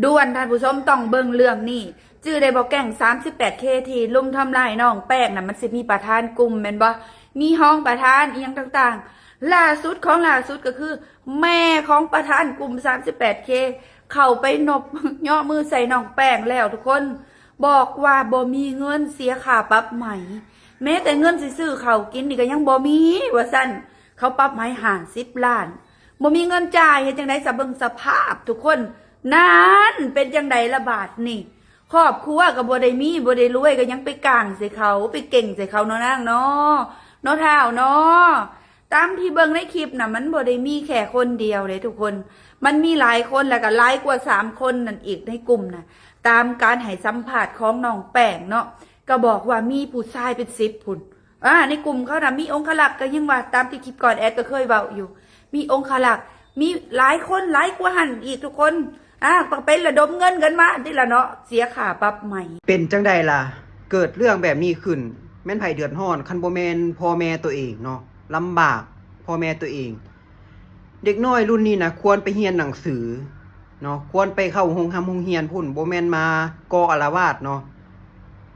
ด่วนท่านผู้ชมต้องเบิ่งเรื่องนี้จื้อได้บ่แก่ง 38K ที่ลุมทำลายน้องแป้งน่ะมันสิมีประธานกลุ่มแม่นบ่มีห้องประธานอีหยังต่างๆล่าสุดก็คือแม่ของประธานกลุ่ม 38K เข้าไปนบย่อมือใส่น้องแป้งแล้วทุกคนบอกว่าบ่มีเงินเสียค่าปรับใหม่แม้แต่เงินสิซื้อข้าวกินนี่ก็ยังบ่มีว่าซั่นเขาปรับใหม่50 ล้านบ่มีเงินจ่ายเฮ็ดจังได๋ซะเบิ่งสภาพทุกคนนั้นเป็นจังไดละบาทนี่ครอบครัวก็บ่ได้มีบ่ได้รวยก็ยังไปก่างใส่เขาไปเก่งใส่เขาเนาะนางเนาะเนาะเท้าเนาะตามที่เบิ่งในคลิปน่ะมันบ่ได้มีแค่คนเดียวเลยทุกคนมันมีหลายคนแล้วก็หลายกว่า3 คนนั่นอีกในกลุ่มน่ะตามการให้สัมภาษณ์ของน้องแป้งเนาะก็บอกว่ามีผู้ชายเป็น10พุ่นในกลุ่มเขาน่ะมีองครักษ์ก็ยังว่าตามที่คลิปก่อนแอดก็เคยเว้าอยู่มีองครักษ์มีหลายคนหลายกว่าหันอีกทุกคนต้องไประดมเงินกันมาที่ละเนาะเสียค่าปรับใหม่เป็นจังใดล่ะเกิดเรื่องแบบนี้ขึ้นแม่นไผเดือดร้อนคันบ่แม่นพ่อแม่ตัวเองเนาะลำบากพ่อแม่ตัวเองเด็กน้อยรุ่นนี้นะควรไปเรียนหนังสือเนาะควรไปเข้าโรงเรียนพุ่นบ่แม่นมาก่ออาละวาดเนาะ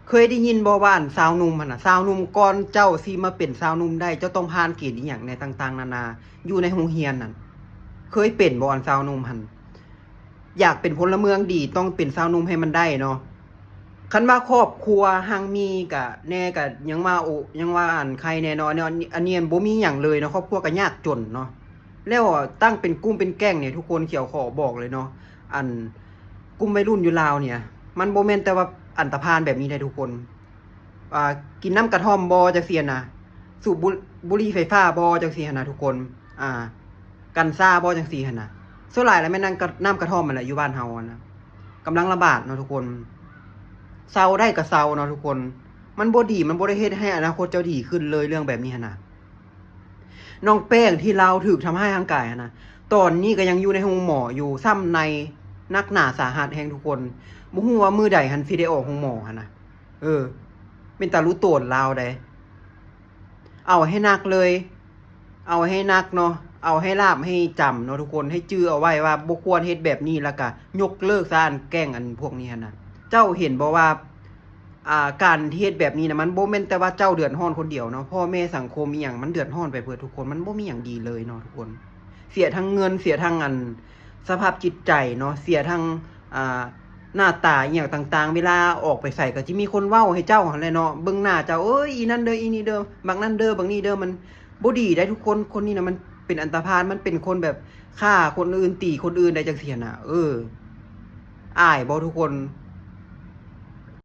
เคยได้ยินบ่ว่าสาวหนุ่มหั่นน่ะสาวหนุ่มก่อนเจ้าสิมาเป็นสาวหนุ่มได้เจ้าต้องผ่านเกณฑ์อีหยังในต่างๆนานาอยู่ในโรงเรียนนั่นเคยเป็นบ่อันสาวหนุ่มหั่นอยากเป็นพลเมืองดีต้องเป็นสาวหนุ่มให้มันได้เนาะคันว่าครอบครัวหังมีกะแน่กะยังว่าอันใครแน่นอนเนี่ยอันนี้บ่มีหยังเลยเนาะครอบครัวก็ยากจนเนาะแล้วตั้งเป็นกลุ่มเป็นแก๊งเนี่ยทุกคนเขียวขอบอกเลยเนาะอันกลุ่มวัยรุ่นอยู่ลาวเนี่ยมันบ่แม่นแต่ว่าอันตรพานแบบนี้ได้ทุกคนกินน้ำกระท่อมบ่จังซี่นะสูบบุหรี่ไฟฟ้าบ่จังซี่นะทุกคนกันซ่าบ่จังซี่หั่นน่ะส่วนหลายแล้วแม่นน้ำกระท่อมมันแหละอยู่บ้านเฮานะกำลังระบาดเนาะทุกคนเซาได้ก็เซาเนาะทุกคนมันบ่ดีมันบ่ได้เฮ็ดให้อนาคตเจ้าดีขึ้นเลยเรื่องแบบนี้หั่นน่ะน้องแป้งที่เราถูกทำให้ร่างกายนะตอนนี้ก็ยังอยู่ในห้องหมออยู่ซ้ำในนักหนาสาหัสแห่งทุกคนบ่ฮู้ว่ามื้อใดหันสิได้ออกห้องหมอหั่นน่ะเป็นตารู้โตนลาวได้เอาให้นักเลยเอาให้นักเนาะเอาให้ลาบให้จำเนาะทุกคนให้จื้อเอาไว้ว่าบ่ควรเฮ็ดแบบนี้แล้วก็ยกเลิกซะอันแกล้งอันพวกนี้หั่นน่ะเจ้าเห็นบ่ว่าการเฮ็ดแบบนี้นะมันบ่แม่นแต่ว่าเจ้าเดือดร้อนคนเดียวเนาะพ่อแม่สังคมอีหยังมันเดือดร้อนไปเบิดทุกคนมันบ่มีหยังดีเลยเนาะทุกคนเสียทั้งเงินเสียทั้งสภาพจิตใจเนาะเสียทั้งหน้าตาอีหยังต่างๆเวลาออกไปใส่ก็สิมีคนเว้าให้เจ้าหั่นแหละเนาะเบิ่งหน้าเจ้าอีนั่นเด้ออีนี่เด้อบางนั่นเด้อบางนี่เด้อมันบ่ดีได้ทุกคนคนนี้นะมันเป็นอันตรพานมันเป็นคนแบบฆ่าคนอื่นตีคนอื่นได้จังซี่น่ะอายบ่ทุกคน